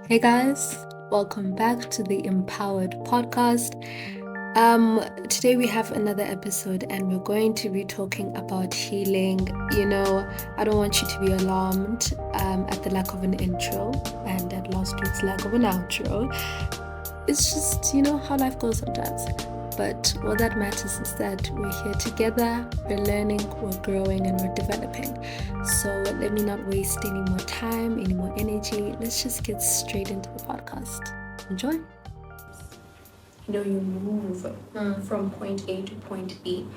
Hey guys, welcome back to the Empowered Podcast. Today we have another episode and we're going to be talking about healing. I don't want you to be alarmed at the lack of an intro and at last week's lack of an outro. It's just, how life goes sometimes. But what that matters is that we're here together, we're learning, we're growing, and we're developing. So let me not waste any more time, any more energy. Let's just get straight into the podcast. Enjoy. You move from point A to point B.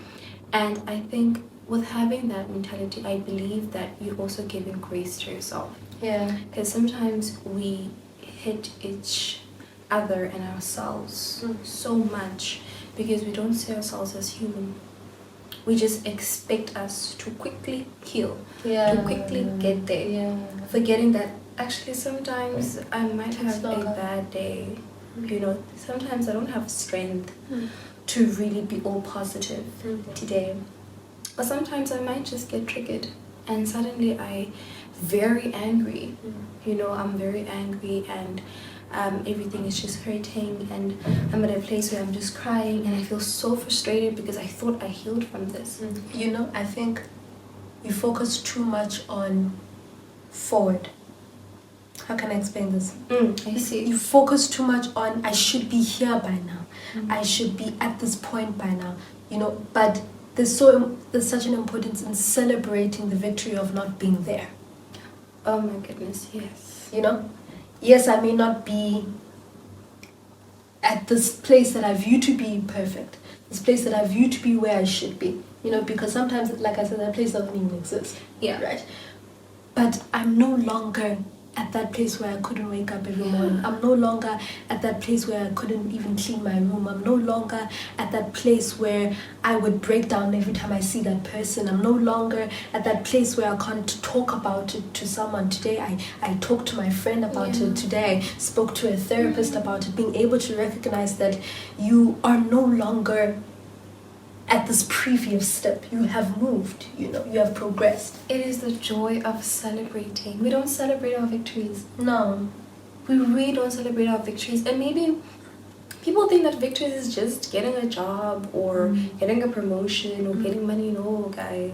And I think with having that mentality, I believe that you're also giving grace to yourself. Yeah. Because sometimes we hit each other and ourselves so much because we don't see ourselves as human. We just expect us to quickly heal, to quickly get there, forgetting that actually sometimes I might have a bad day. Sometimes I don't have strength to really be all positive today. But sometimes I might just get triggered and suddenly I'm very angry. I'm very angry and everything is just hurting and I'm at a place where I'm just crying and I feel so frustrated because I thought I healed from this. I think we focus too much on forward. How can I explain this? I see. You focus too much on I should be here by now. I should be at this point by now. But there's such an importance in celebrating the victory of not being there. Oh my goodness, yes. Yes, I may not be at this place that I view to be perfect. This place that I view to be where I should be. Because sometimes, like I said, that place doesn't even exist. Yeah. Right? But I'm no longer at that place where I couldn't wake up every morning. I'm no longer at that place where I couldn't even clean my room. I'm no longer at that place where I would break down every time I see that person. I'm no longer at that place where I can't talk about it to someone. Today I talked to my friend about it. Today I spoke to a therapist about it. Being able to recognize that you are no longer at this previous step. You have moved, you have progressed. It is the joy of celebrating. We don't celebrate our victories. No. We really don't celebrate our victories. And maybe people think that victories is just getting a job or getting a promotion or getting money. No, guys.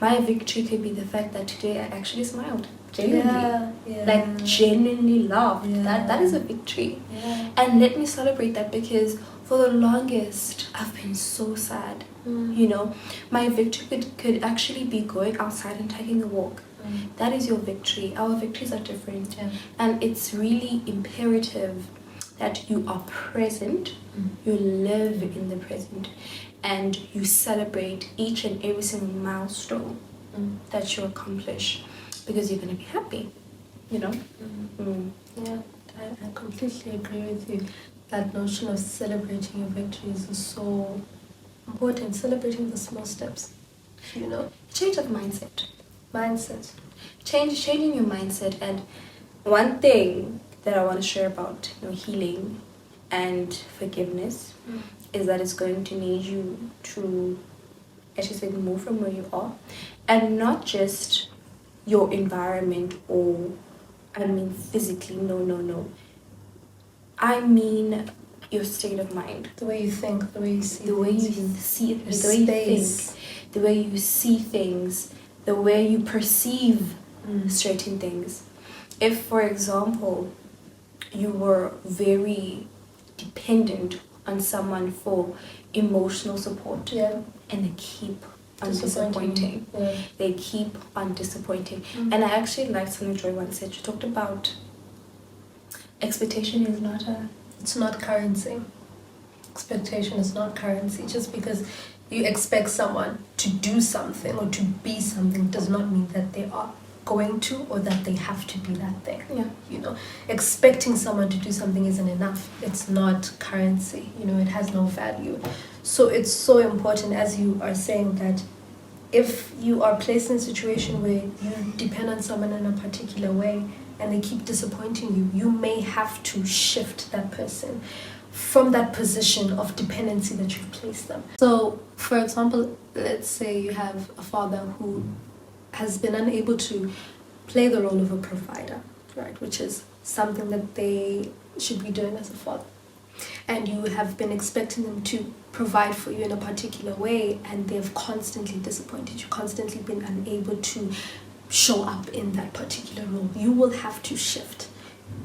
My victory could be the fact that today I actually smiled. Genuinely. Like genuinely laughed. That is a victory. And let me celebrate that because for the longest I've been so sad. My victory could actually be going outside and taking a walk. That is your victory. Our victories are different. And it's really imperative that you are present, you live in the present, and you celebrate each and every single milestone that you accomplish because you're going to be happy. Yeah, I completely agree with you. That notion of celebrating your victories is so important. Celebrating the small steps, Change of mindset. Changing your mindset. And one thing that I want to share about healing and forgiveness is that it's going to need you to, as you said, move from where you are, and not just your environment or physically. No. I mean your state of mind. The way you think, the way you see the way you see the way you think, the way you see things, the way you perceive certain things. If, for example, you were very dependent on someone for emotional support and they keep on disappointing. They keep on disappointing. And I actually liked something Joy once said. She talked about expectation is not it's not currency. Expectation is not currency. Just because you expect someone to do something or to be something does not mean that they are going to or that they have to be that thing. Expecting someone to do something isn't enough. It's not currency. It has no value. So it's so important, as you are saying, that if you are placed in a situation where you depend on someone in a particular way and they keep disappointing you, you may have to shift that person from that position of dependency that you've placed them. So, for example, let's say you have a father who has been unable to play the role of a provider, right? Which is something that they should be doing as a father. And you have been expecting them to provide for you in a particular way, and they've constantly disappointed you, constantly been unable to show up in that particular role. You will have to shift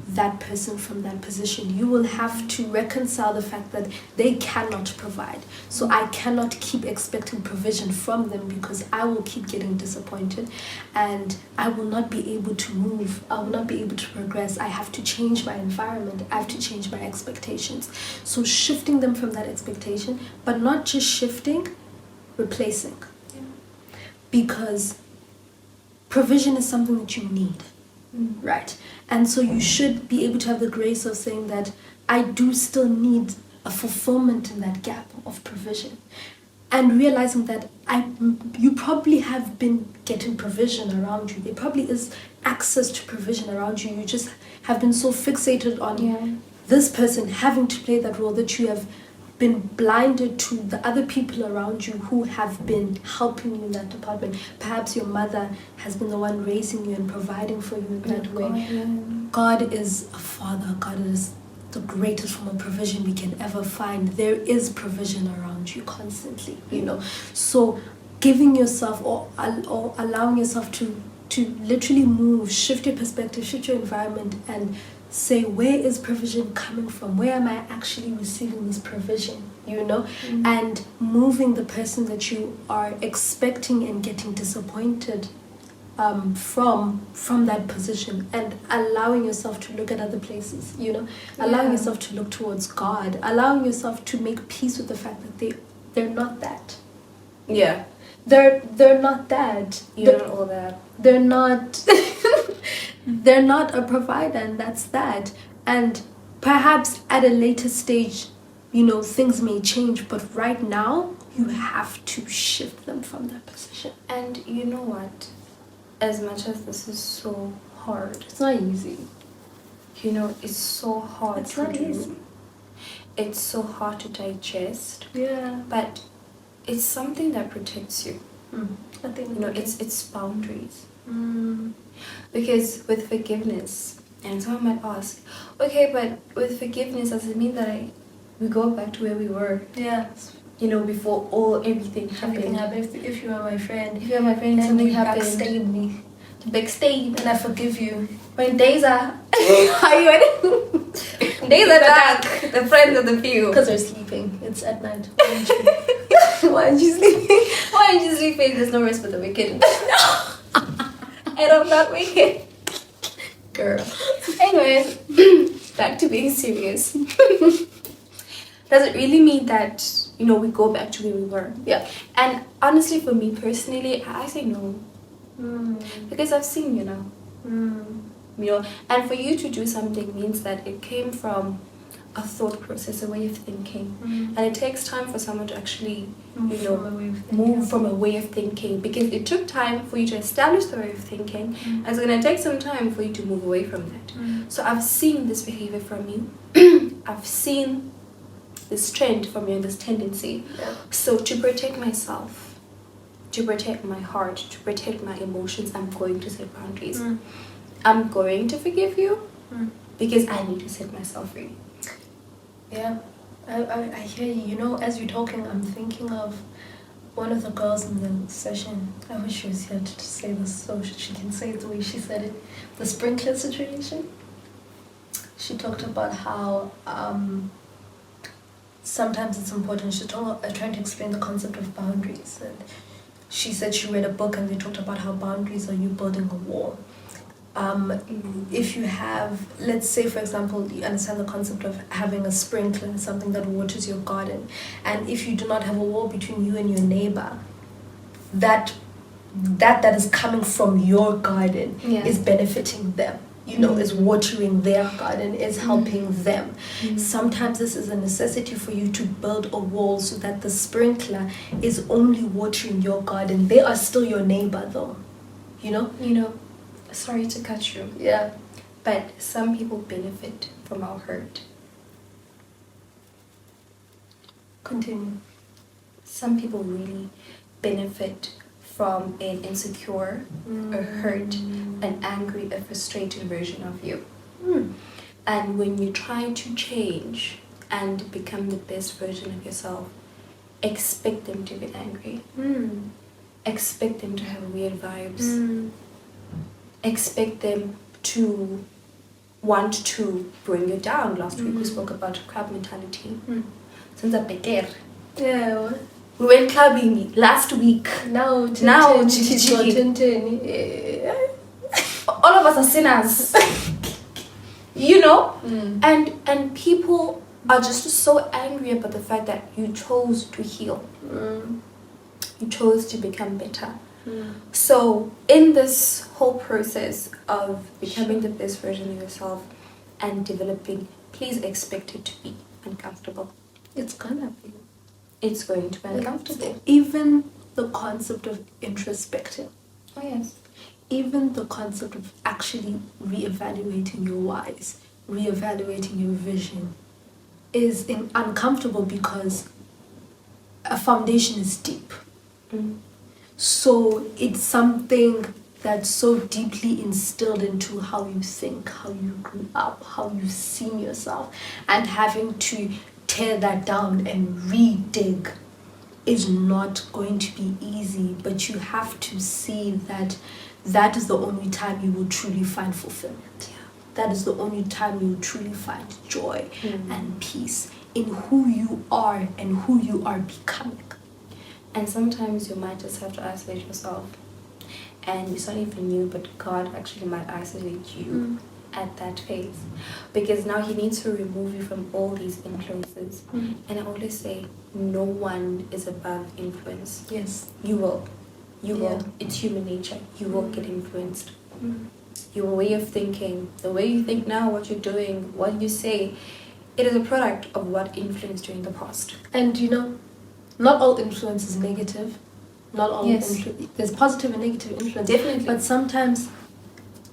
that person from that position. You will have to reconcile the fact that they cannot provide. So I cannot keep expecting provision from them, because I will keep getting disappointed and I will not be able to move. I will not be able to progress. I have to change my environment. I have to change my expectations. So shifting them from that expectation, but not just shifting, replacing. Yeah. Because provision is something that you need. Right. And so you should be able to have the grace of saying that I do still need a fulfillment in that gap of provision. And realizing that you probably have been getting provision around you. There probably is access to provision around you. You just have been so fixated on this person having to play that role that you have been blinded to the other people around you who have been helping you in that department. Perhaps your mother has been the one raising you and providing for you in that way. God is a father. God is the greatest form of provision we can ever find. There is provision around you constantly, you know. So giving yourself or allowing yourself to literally move, shift your perspective, shift your environment, and say, where is provision coming from? Where am I actually receiving this provision? You know? And moving the person that you are expecting and getting disappointed from that position, and allowing yourself to look at other places, you know? Allowing yourself to look towards God, allowing yourself to make peace with the fact that they're not that. Yeah. They're not that. You're not all that. They're not they're not a provider, and that's that. And perhaps at a later stage, you know, things may change, but right now you have to shift them from that position. And you know what? As much as this is so hard, It's not easy. you know, it's so hard It's to not do. easy. It's so hard to digest. Yeah. But it's something that protects you. I think, You know, it's boundaries. Mm. Because with forgiveness, and someone might ask, okay, but with forgiveness, does it mean that we go back to where we were? Yeah. You know, before everything Everything happened. happened. If you are my friend, If you're my friend, and something you happened. backstab me, Backstab. and I forgive you. When days are, are you when days are dark, the friends of the few. Because they're sleeping. It's at night. Why aren't you sleeping? Why aren't you sleeping? There's no rest for the wicked. And I'm not wicked. Girl. Anyway, back to being serious. Does it really mean that, you know, we go back to where we were? Yeah. And honestly, for me personally, I say no. Because I've seen you now. You know, and for you to do something means that it came from a thought process, a way of thinking. And it takes time for someone to actually, you know, move from a way of thinking, because it took time for you to establish the way of thinking, and it's going to take some time for you to move away from that. So I've seen this behavior from you. I've seen this trend from you and this tendency. Yeah. So to protect myself, to protect my heart, to protect my emotions, I'm going to set boundaries. I'm going to forgive you because I need to set myself free. Yeah, I hear you. You know, as you're talking, I'm thinking of one of the girls in the session. I wish she was here to say this so she can say it the way she said it. The sprinkler situation. She talked about how sometimes it's important. She's trying to explain the concept of boundaries. And she said she read a book and they talked about how boundaries are you building a wall. If you have, let's say for example, you understand the concept of having a sprinkler, something that waters your garden, and if you do not have a wall between you and your neighbor, that is coming from your garden is benefiting them, you know, is watering their garden, is helping them. Sometimes this is a necessity for you to build a wall so that the sprinkler is only watering your garden. They are still your neighbor though, you know. Sorry to cut you. Yeah. But some people benefit from our hurt. Continue. Some people really benefit from an insecure, a hurt, an angry, a frustrated version of you. And when you try to change and become the best version of yourself, expect them to be angry. Expect them to have weird vibes. Expect them to want to bring you down. Last week we spoke about crab mentality. Since a better. Yeah. We went clubbing last week. Now, All of us are sinners. You know? And people are just so angry about the fact that you chose to heal. You chose to become better. So in this whole process of becoming the best version of yourself and developing, please expect it to be uncomfortable. It's gonna be. It's going to be uncomfortable. Even the concept of introspecting. Oh yes. Even the concept of actually reevaluating your whys, reevaluating your vision is uncomfortable because a foundation is deep. So it's something that's so deeply instilled into how you think, how you grew up, how you've seen yourself, and having to tear that down and re-dig is not going to be easy, but you have to see that that is the only time you will truly find fulfillment. That is the only time you will truly find joy and peace in who you are and who you are becoming. And sometimes you might just have to isolate yourself. And it's not even you, but God actually might isolate you at that phase. Because now He needs to remove you from all these influences. And I always say, no one is above influence. Yes. You will. You will. It's human nature. You will get influenced. Your way of thinking, the way you think now, what you're doing, what you say, it is a product of what influenced you in the past. And you know, not all influence is negative. Not all there's positive and negative influence. Definitely. But sometimes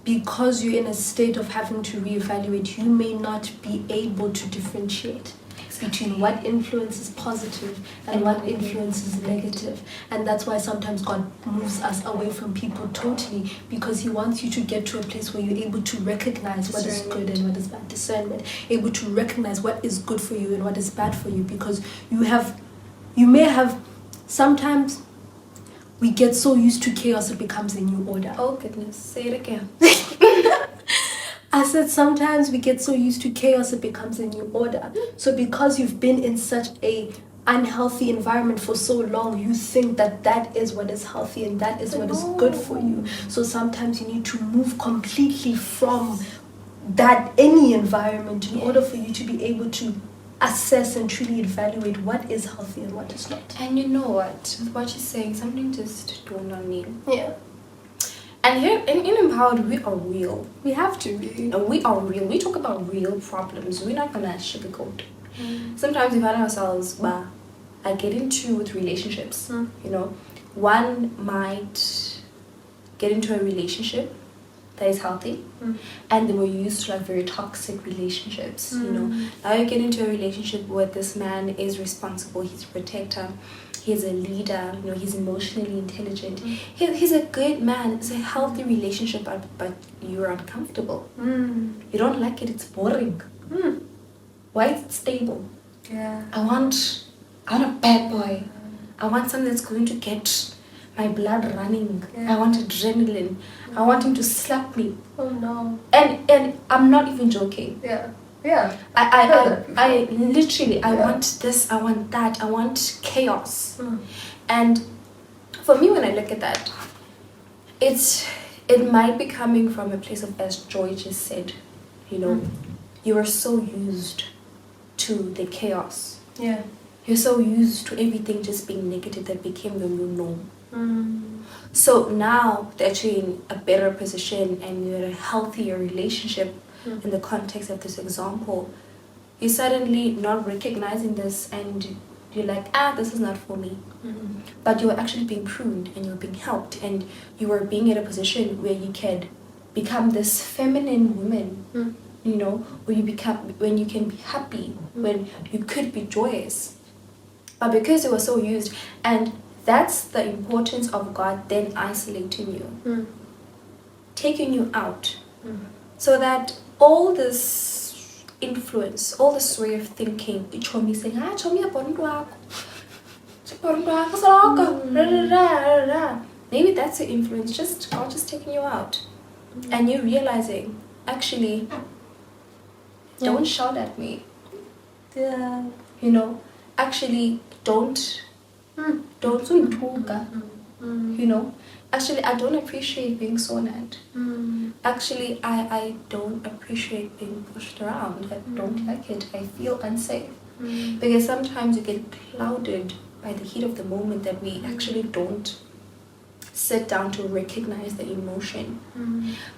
because you're in a state of having to reevaluate, you may not be able to differentiate between what influence is positive and what influence is negative. And that's why sometimes God moves us away from people totally, because He wants you to get to a place where you're able to recognize what is good and what is bad. Discernment. Able to recognize what is good for you and what is bad for you, because you may have sometimes we get so used to chaos it becomes a new order. Oh goodness, say it again. I said sometimes we get so used to chaos it becomes a new order. So because you've been in such a unhealthy environment for so long, you think that that is what is healthy and that is what is good for you. So sometimes you need to move completely from that any environment in order for you to be able to assess and truly evaluate what is healthy and what is not. And you know what? With what you're saying, something just dawned on me. Yeah. And here in Empowered, we are real. We have to be. And we are real. We talk about real problems. We're not gonna sugarcoat. Sometimes we find ourselves, I get into with relationships. You know, one might get into a relationship that is healthy, and they were used to like very toxic relationships. You know, now you get into a relationship where this man is responsible, he's a protector, he's a leader, you know, he's emotionally intelligent, he's a good man, it's a healthy relationship, but you're uncomfortable. You don't like it, it's boring. Why is it stable? I want a bad boy. I want something that's going to get my blood running. I want adrenaline. I want him to slap me. Oh no. And I'm not even joking. Yeah. I literally, I want this, I want that, I want chaos. And for me, when I look at that, it might be coming from a place of, as Joy just said, you know, you are so used to the chaos. Yeah. You're so used to everything just being negative that became the new norm. So now that you're in a better position and you're in a healthier relationship in the context of this example, you're suddenly not recognizing this and you're like, this is not for me. But you're actually being pruned and you're being helped and you are being in a position where you can become this feminine woman, you know, when you can be happy, when you could be joyous. But because you were so used, and That's the importance of God then isolating you, taking you out, so that all this influence, all this way of thinking, Chomi saying, Chomi, maybe that's the influence, just God just taking you out. And you realizing, actually, don't shout at me. Yeah. You know, actually, don't talk. You know, actually, I don't appreciate being sworn at. Actually, I don't appreciate being pushed around. I don't like it. I feel unsafe. Because sometimes you get clouded by the heat of the moment that we actually don't sit down to recognize the emotion.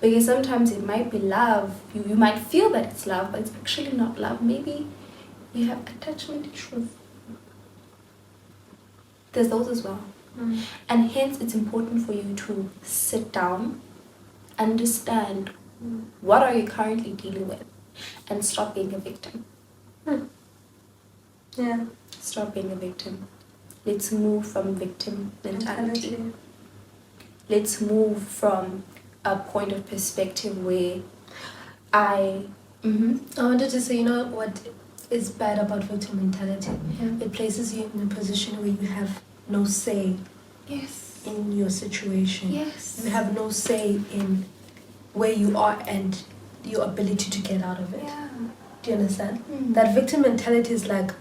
Because sometimes it might be love. You might feel that it's love, but it's actually not love. Maybe you have attachment issues. There's those as well. And hence it's important for you to sit down, understand what are you currently dealing with, and stop being a victim. Yeah. Stop being a victim. Let's move from victim mentality. Let's move from a point of perspective where I wanted to say, you know what is bad about victim mentality? Yeah. It places you in a position where you have no say in your situation. Yes. You have no say in where you are and your ability to get out of it. Yeah. Do you understand? That victim mentality is like,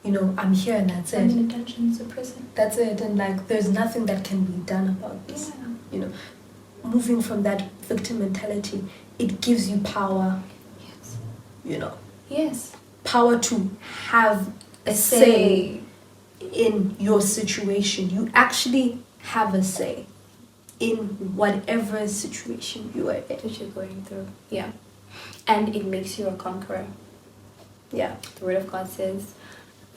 you know, I'm here and that's it. And detention is a prison. That's it, and like there's nothing that can be done about this. Yeah. You know, moving from that victim mentality, it gives you power. Yes. You know. Yes. Power to have a say in your situation. You actually have a say in whatever situation you are in. That you're going through. Yeah. And it makes you a conqueror. Yeah. The word of God says,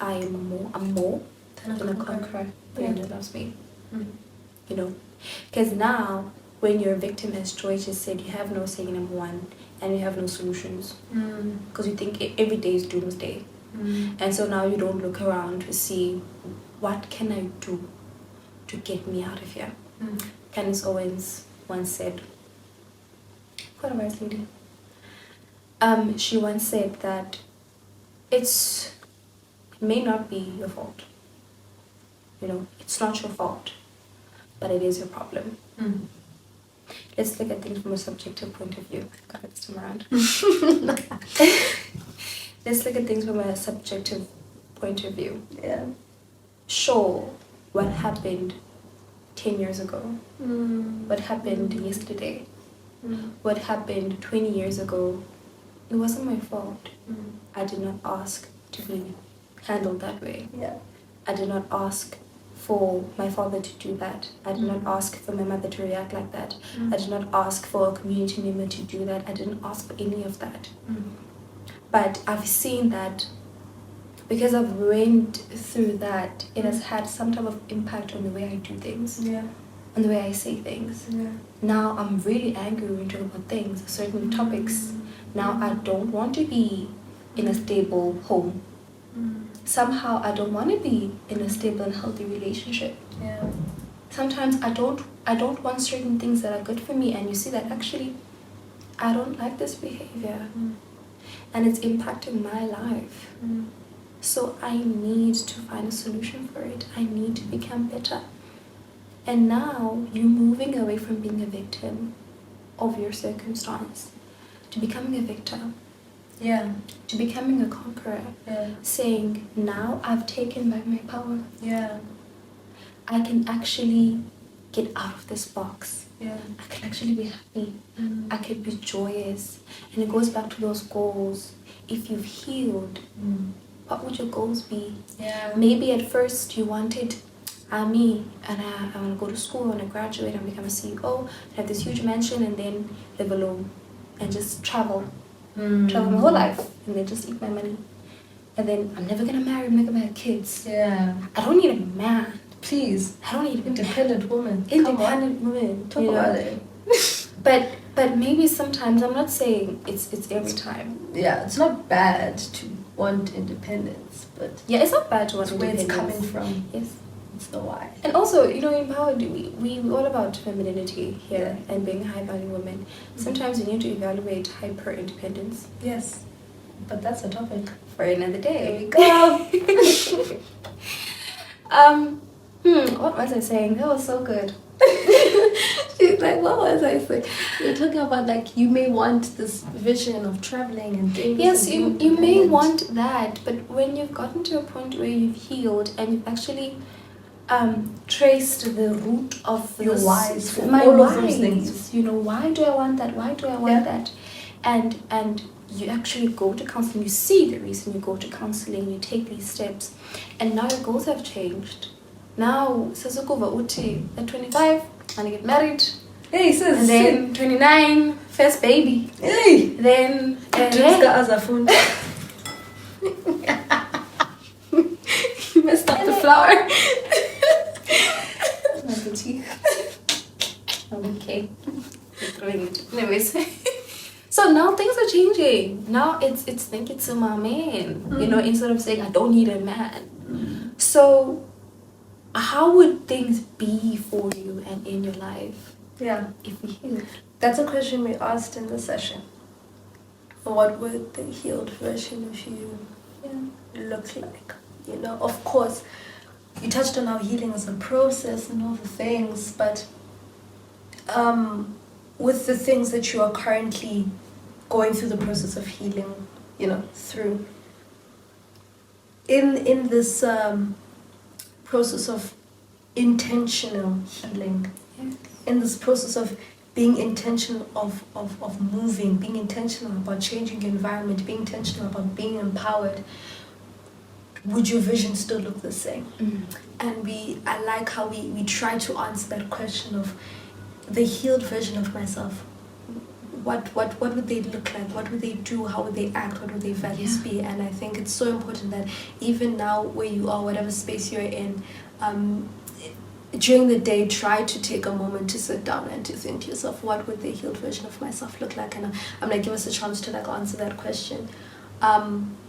I'm more than a conqueror. The one who loves me. You know. Because now, when you're a victim, as Joy just said, you have no say, number one, and you have no solutions. Because you think every day is doomsday. And so now you don't look around to see what can I do to get me out of here. Candace Owens once said, quite a wise lady. She once said that it may not be your fault. You know, it's not your fault, but it is your problem. Let's look at things from a subjective point of view. God, it's time around. Let's look at things from a subjective point of view. Yeah. Sure, what happened 10 years ago? What happened yesterday? What happened 20 years ago? It wasn't my fault. I did not ask to be handled that way. Yeah. I did not ask for my father to do that. I did not ask for my mother to react like that. I did not ask for a community member to do that. I didn't ask for any of that. But I've seen that because I've went through that, it has had some type of impact on the way I do things, on the way I say things. Now I'm really angry when we talk about things, certain topics. Now I don't want to be in a stable home. Somehow I don't want to be in a stable and healthy relationship. Sometimes I don't want certain things that are good for me, and you see that actually I don't like this behavior. And it's impacting my life. So I need to find a solution for it. I need to become better. And now you're moving away from being a victim of your circumstance to becoming a victor. To becoming a conqueror. Saying, now I've taken back my power. I can actually get out of this box. I can actually be happy. I can be joyous. And it goes back to those goals. If you've healed, what would your goals be? Maybe at first you wanted, me, and I want to go to school, I want to graduate and become a CEO, have this huge mansion, and then live alone and just travel my whole life, and then just eat my money. And then I'm never gonna marry, I'm never gonna have kids. I don't need a man. Please. I don't need an independent woman. Independent woman. Talk about it. But maybe sometimes, I'm not saying it's every time. It's not bad to want independence, but it's not bad to want where independence. it's coming from. Yes. It's the why. And also, empowered, we all about femininity here and being high-value women. Sometimes you need to evaluate hyper-independence. Yes. But that's a topic for another day. There we go. What was I saying? That was so good. She's like, what was I saying? You're talking about like you may want this vision of traveling and doing this. Yes, and you may want that, but when you've gotten to a point where you've healed and you've actually traced the root of your this, whys for my all of whys, those things. Why do I want that? Why do I want that? And you actually go to counseling, you see the reason, you go to counseling, you take these steps, and now your goals have changed. Now, Sasukuva Uti, at 25, and I get married. Hey, sis. And then 29, first baby. Hey. Then, you messed up the flower. Not the teeth. Okay. Throwing it. Anyways. So now things are changing. Now it's think it's a man. Instead of saying I don't need a man. So how would things be for you and in your life? Yeah. If we healed? That's a question we asked in the session. What would the healed version of you look like? Of course, you touched on how healing is a process and all the things, but with the things that you are currently going through the process of healing, through in this process of intentional healing, in this process of being intentional of moving, being intentional about changing your environment, being intentional about being empowered, would your vision still look the same? And I like how we try to answer that question of the healed version of myself. What would they look like? What would they do? How would they act? What would their values be? And I think it's so important that even now where you are, whatever space you're in, during the day, try to take a moment to sit down and to think to yourself, what would the healed version of myself look like? And I'm going to give us a chance to answer that question.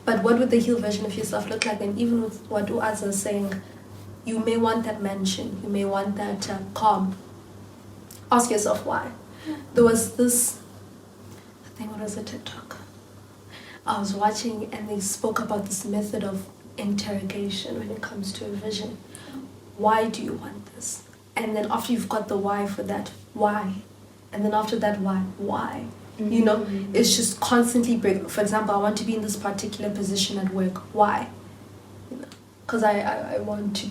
But what would the healed version of yourself look like? And even with what Uaz is saying, you may want that mansion. You may want that calm. Ask yourself why. There was this, I think it was a TikTok I was watching, and they spoke about this method of interrogation when it comes to a vision. Why do you want this? And then after you've got the why for that, why? And then after that, why? It's just constantly break. For example, I want to be in this particular position at work. Why? Because I want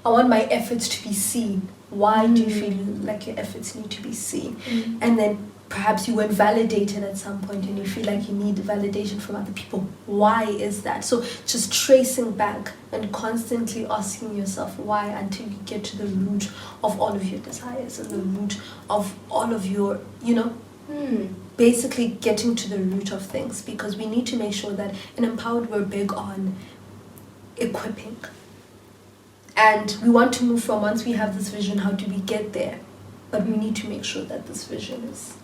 my efforts to be seen. Why do you feel like your efforts need to be seen? And then perhaps you weren't validated at some point and you feel like you need validation from other people. Why is that? So just tracing back and constantly asking yourself why until you get to the root of all of your desires and the root of all of your, basically getting to the root of things, because we need to make sure that in Empowered we're big on equipping. And we want to move from, once we have this vision, how do we get there? But we need to make sure that this vision is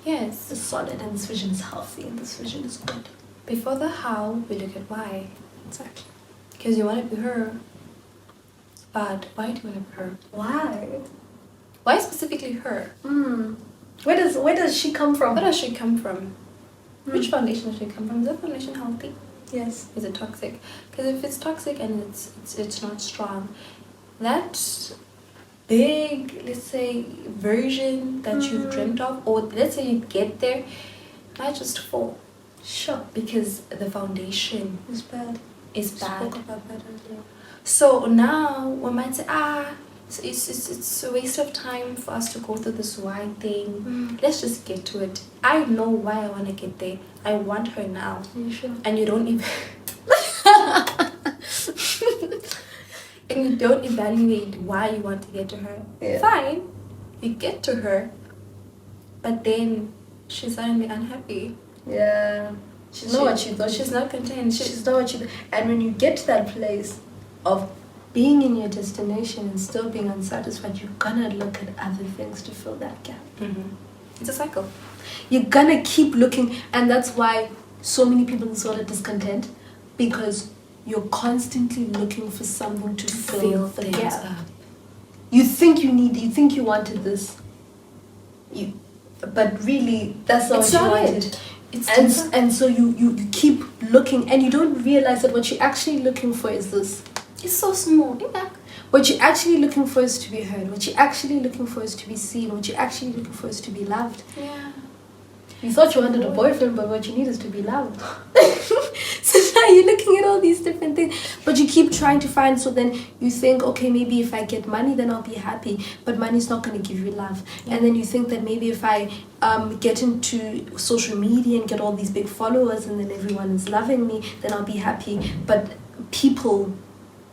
solid, and this vision is healthy, and this vision is good. Before the how, we look at why. Exactly. Because you want to be her. But why do you want to be her? Why? Why specifically her? Where does she come from? Where does she come from? Which foundation does she come from? Is that foundation healthy? Yes. Is it toxic? Because if it's toxic and it's not strong, that big, let's say, version that you've dreamt of, or let's say you get there, might just fall. Sure. Because the foundation It's bad. is bad. Spoke about that earlier. So now one might say, it's a waste of time for us to go through this why thing. Let's just get to it. I know why I want to get there. I want her now. Are you sure? And you don't even and you don't evaluate why you want to get to her. Yeah. Fine, you get to her, but then she's suddenly unhappy. Yeah. She's not what she thought. She's not content. She's not what she thought. And when you get to that place of being in your destination and still being unsatisfied, you're gonna look at other things to fill that gap. It's a cycle. You're gonna keep looking, and that's why so many people in this world are discontent, because you're constantly looking for something to fill the things gap. up. You think you wanted this. But really, that's not It's what you not wanted. it. It's And so you keep looking, and you don't realize that what you're actually looking for is this. It's so small. Yeah. What you're actually looking for is to be heard. What you're actually looking for is to be seen. What you're actually looking for is to be loved. Yeah. You thought you wanted a boyfriend, but what you need is to be loved. So now you're looking at all these different things, but you keep trying to find. So then you think, okay, maybe if I get money, then I'll be happy. But money's not going to give you love. Yeah. And then you think that maybe if I get into social media and get all these big followers, and then everyone is loving me, then I'll be happy. But people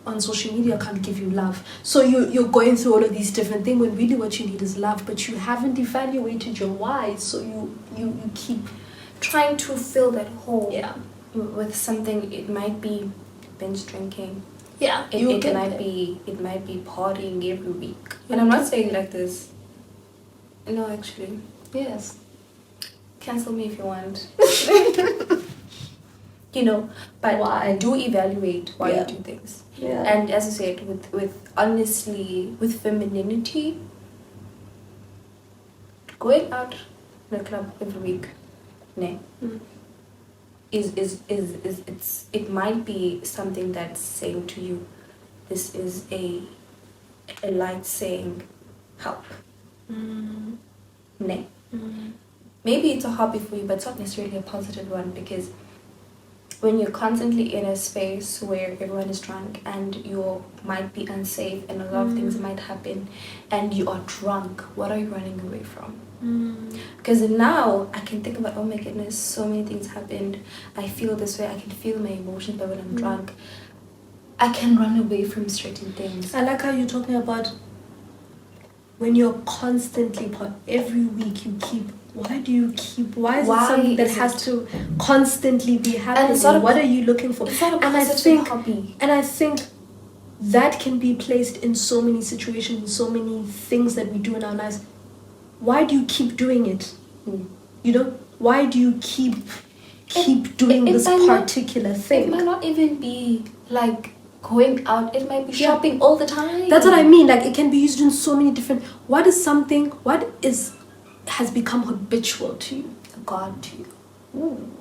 on social media can't give you love. So you're going through all of these different things when really what you need is love, but you haven't evaluated your why. So you keep Trying to fill that hole. yeah. With something. It might be binge drinking. Yeah, It might be partying every week. And You'll I'm not get saying there. like this. No, actually. Yes. Cancel me if you want. But Why? do evaluate why Yeah. you do things. Yeah. And as I said, with honestly, with femininity, going out in a club every week, nah, Mm. it might be something that's saying to you, this is a light saying, help, Mm. nah. Mm. Maybe it's a hobby for you, but it's not necessarily a positive one, because when you're constantly in a space where everyone is drunk and you might be unsafe and a lot of things might happen and you are drunk, what are you running away from? Mm. Because now I can think about, oh my goodness, so many things happened. I feel this way. I can feel my emotions, but when I'm drunk, I can run away from certain things. I like how you're talking about when you're constantly every week you keep. Why do you keep? Why is it something that is has it? to constantly be happening? it's not a- What are you looking for? It's not a And I positive think hobby. And I think that can be placed in so many situations, in so many things that we do in our lives. Why do you keep doing it? Why do you keep doing this particular thing? It might not even be like going out. It might be shopping all the time. That's what I mean. Like, it can be used in so many different. What has become habitual to you? A god to you. Ooh.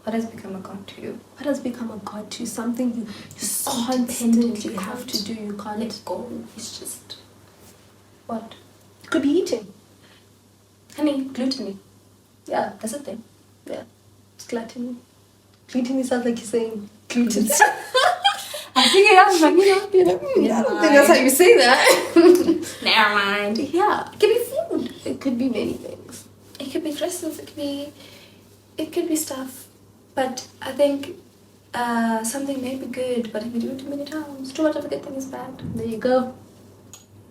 What has become a god to you? What has become a god to you? Something you So constantly dependent, you have can't to do. You can't. let go. It's just what? It could be eating. Honey, gluttony. Yeah, That's a thing. yeah. It's gluttony. Gluttony sounds like you're saying gluten. I think it is, but I don't think that's how you say that. Never mind. Yeah, it could be food. It could be many things. It could be dresses. It could be stuff. But I think something may be good, but if you do it too many times, too much of a good thing is bad. There you go.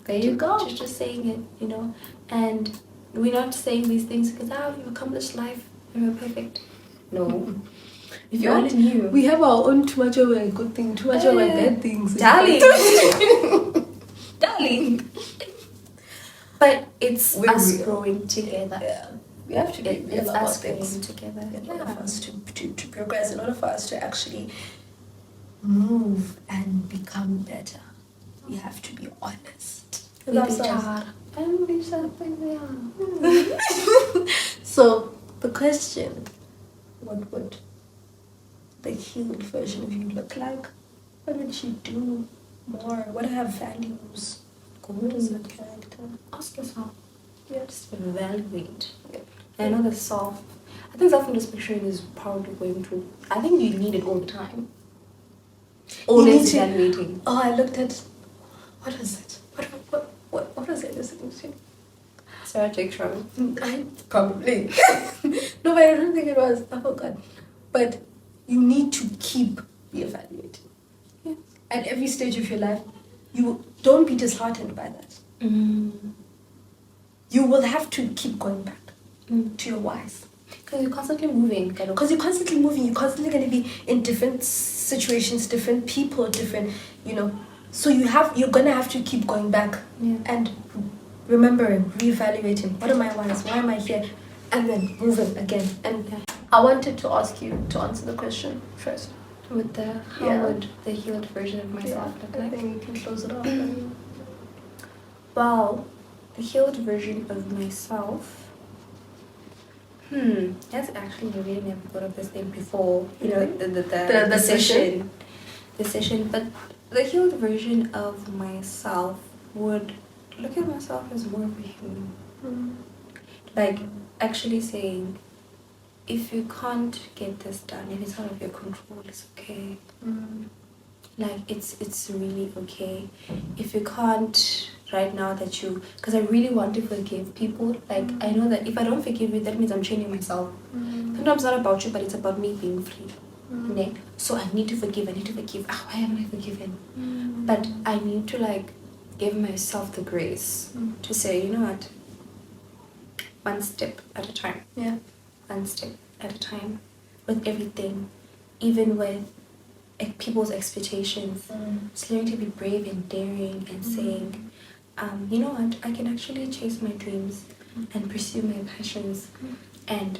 There you go. Just saying it, And we're not saying these things because we've accomplished life and we're perfect. No. If you only knew. We have our own too much of a good thing, too much of a bad things. Darling. Darling. But it's We're us real. growing together. Yeah. We have to be It's real about us things. growing together. In order for us to progress, in order for us to actually move and become better, we have to be honest. We be tired. And we So, the question, what would the healed version of you look like? What would she do more? What are her values? What is her character? ask yourself. Yeah. Just evaluate. Yeah. And I know I think self-introspection is probably going to, I think you need it all the time. Always need to- evaluating. Oh, I looked at, what was it? What was I listening to? Sarah Jake Show. I probably. No, but I don't think it was. I forgot. But you need to keep reevaluating. Yeah. At every stage of your life, you don't be disheartened by that. You will have to keep going back to your whys. Because you're constantly moving. Because you're constantly moving, you're constantly going to be in different situations, different people, different, So you're going to have to keep going back and remembering, reevaluating. What are my whys? Why am I here? And then moving again. And I wanted to ask you to answer the question first. With how would the healed version of myself look I like? think you can close it off. Well, the healed version of myself. That's actually I really never thought of this thing before. You know, the session. The session. But the healed version of myself would look at myself as more of a human. Like actually saying, if you can't get this done, if it's out of your control, it's okay. Like it's really okay. If you can't right now that you, because I really want to forgive people. Like I know that if I don't forgive you, that means I'm changing myself. Sometimes not about you, but it's about me being free. Ne? So I need to forgive. Why haven't I forgiven? But I need to like give myself the grace to say, you know what, one step at a time. Yeah. One step at a time with everything, even with people's expectations. Just learning to be brave and daring and saying, you know what, I can actually chase my dreams and pursue my passions and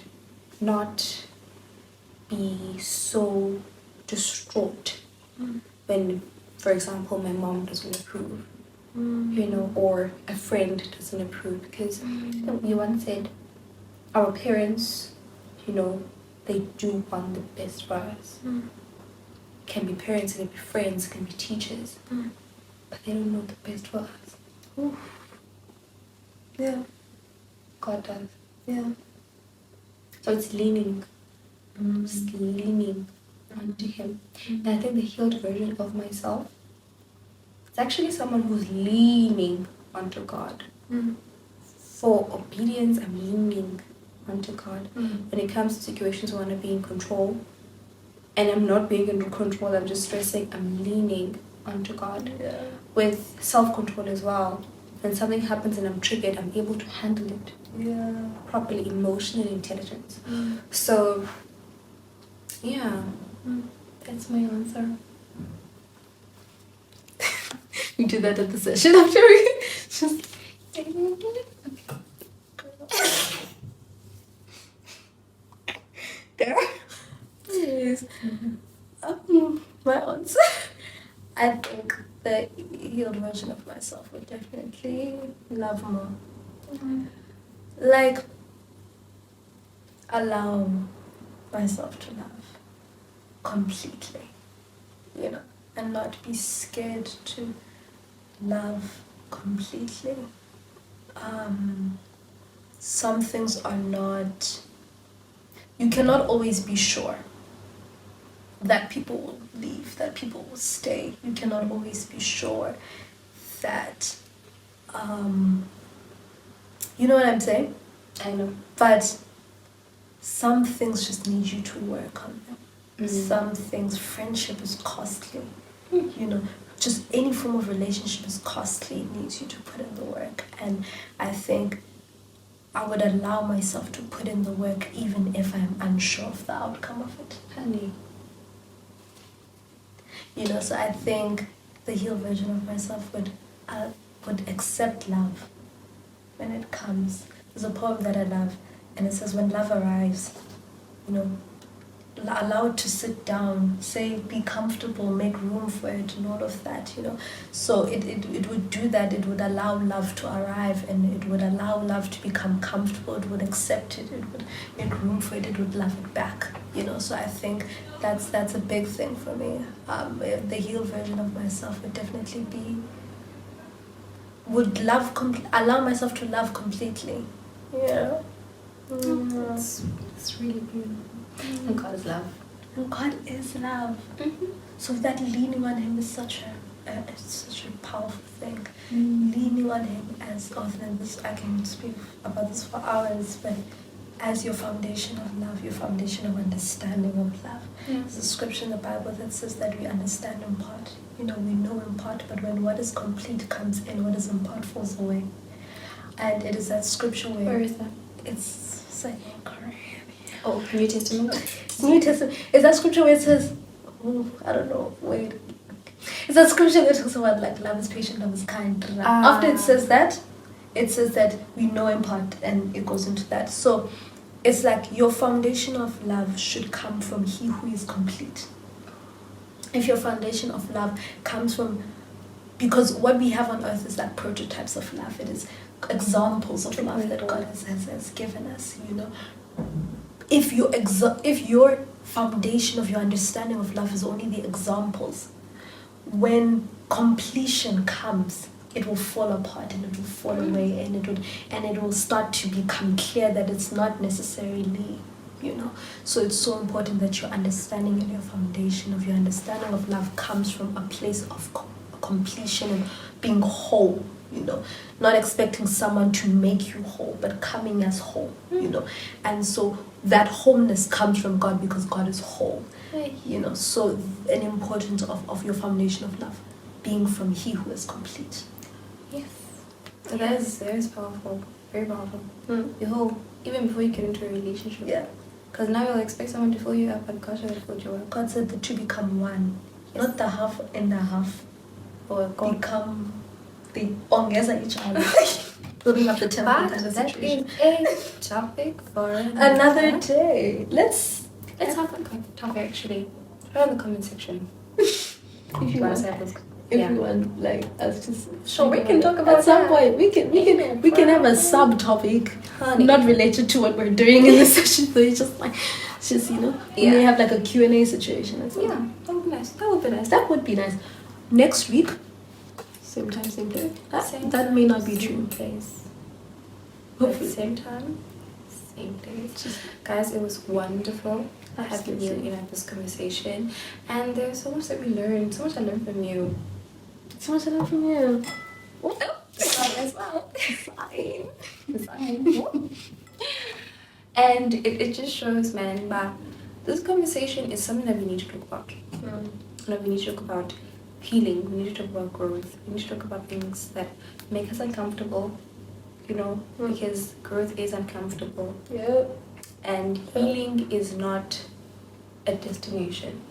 not be so distraught when, for example, my mom doesn't approve, you know, or a friend doesn't approve. Because you once said, our parents, you know, they do want the best for us. Can be parents, can be friends, can be teachers, but they don't know the best for us. Oof. Yeah. God does. Yeah. So it's leaning, just leaning onto Him. And I think the healed version of myself is actually someone who's leaning onto God. For obedience, I'm leaning onto God. When it comes to situations where I want to be in control, and I'm not being in control, I'm just stressing, I'm leaning onto God. Yeah. With self-control as well. When something happens and I'm triggered, I'm able to handle it properly, emotional intelligence. So, yeah, that's my answer. We do that at the session after we just. Anyways, my answer. I think the healed version of myself would definitely love more. Like, allow myself to love completely, you know, and not be scared to love completely. Some things are not, you cannot always be sure that people will leave, that people will stay. You cannot always be sure that, you know what I'm saying? I know. But some things just need you to work on them. Some things, friendship is costly. You know, just any form of relationship is costly. It needs you to put in the work. And I think I would allow myself to put in the work even if I'm unsure of the outcome of it. Honey. You know, so I think the healed version of myself would accept love when it comes. There's a poem that I love, and it says, when love arrives, you know, allow it to sit down, say, be comfortable, make room for it, and all of that, you know. So it would do that. It would allow love to arrive, and it would allow love to become comfortable. It would accept it. It would make room for it. It would love it back, you know. So I think that's a big thing for me. The healed version of myself would definitely be, would allow myself to love completely. Yeah. It's really beautiful. And God is love. And God is love. So that leaning on Him is such a powerful thing. Leaning on Him as often this, I can speak about this for hours, but as your foundation of love, your foundation of understanding of love. There's a scripture in the Bible that says that we understand in part. You know, we know in part, but when what is complete comes in, what is in part falls away. And it is that scripture Where is that? It's like in Korean. Oh, New Testament? New Testament. Is that scripture where it says, I don't know, wait. Is that scripture that talks about like love is patient, love is kind? After it says that we know in part, and it goes into that. So it's like your foundation of love should come from He who is complete. If your foundation of love comes from because what we have on earth is like prototypes of love. It is examples of love that God has given us, you know. If your foundation of your understanding of love is only the examples, when completion comes, it will fall apart and it will fall away, and it will start to become clear that it's not necessarily, you know. So it's so important that your understanding and your foundation of your understanding of love comes from a place of completion and being whole, you know, not expecting someone to make you whole, but coming as whole, you know. And so that wholeness comes from God because God is whole, you know. So an importance of your foundation of love being from He who is complete. Yes. So that is powerful, very powerful. You're whole, even before you get into a relationship. Yeah. Because now you'll expect someone to fill you up, but God should fill you up. God said that to become one, not the half and the half. Or God. Become the ongeza each other. Building up the temple kind of That situation. is a topic for Another day. Let's have a topic actually. Put in the comment section. if you want to have this. if you want like us to Sure, we can talk about at some that. point we can have a subtopic Honey. not related to what we're doing in the session, so it's just you know, we may have like a Q&A situation as well. Yeah, that would be nice. That would be nice. Next week, same time, same day. That may not be true. Place. Hopefully. Same time, same day. Guys, it was wonderful having you in this conversation, and there's so much that we learned. So much I learned from you. So much I learned from you. As well. Fine. And it just shows, man, that this conversation is something that we need to talk about. Like, we need to talk about healing. We need to talk about growth. We need to talk about things that make us uncomfortable, you know, because growth is uncomfortable. Yeah. And healing is not a destination.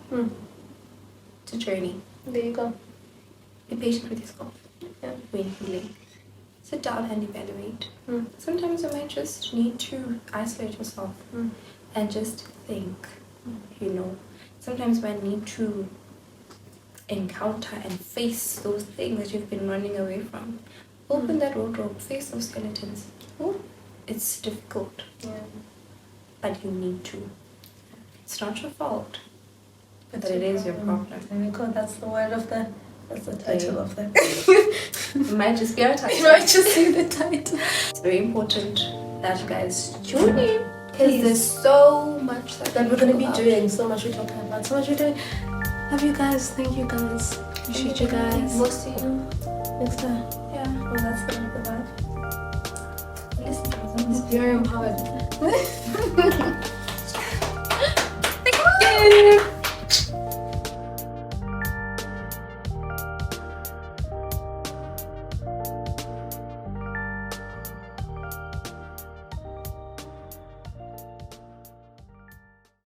It's a journey. There you go. Be patient with yourself when healing. Sit down and evaluate. Sometimes you might just need to isolate yourself and just think, you know. Sometimes you might need to encounter and face those things that you've been running away from. Open that wardrobe, face those skeletons. It's difficult, but you need to. It's not your fault, but it is your problem. There we go. That's the word of the. That's the title of the. It might just be our title. You might just see the title. It's very important that you guys tune in, because there's so much that we're gonna be doing. So much we're talking about. So much we're doing. Love you guys. Thank you guys. Appreciate you guys. We'll see you next time. Yeah. Well, that's the end of the vibe. Listen, It's very empowered.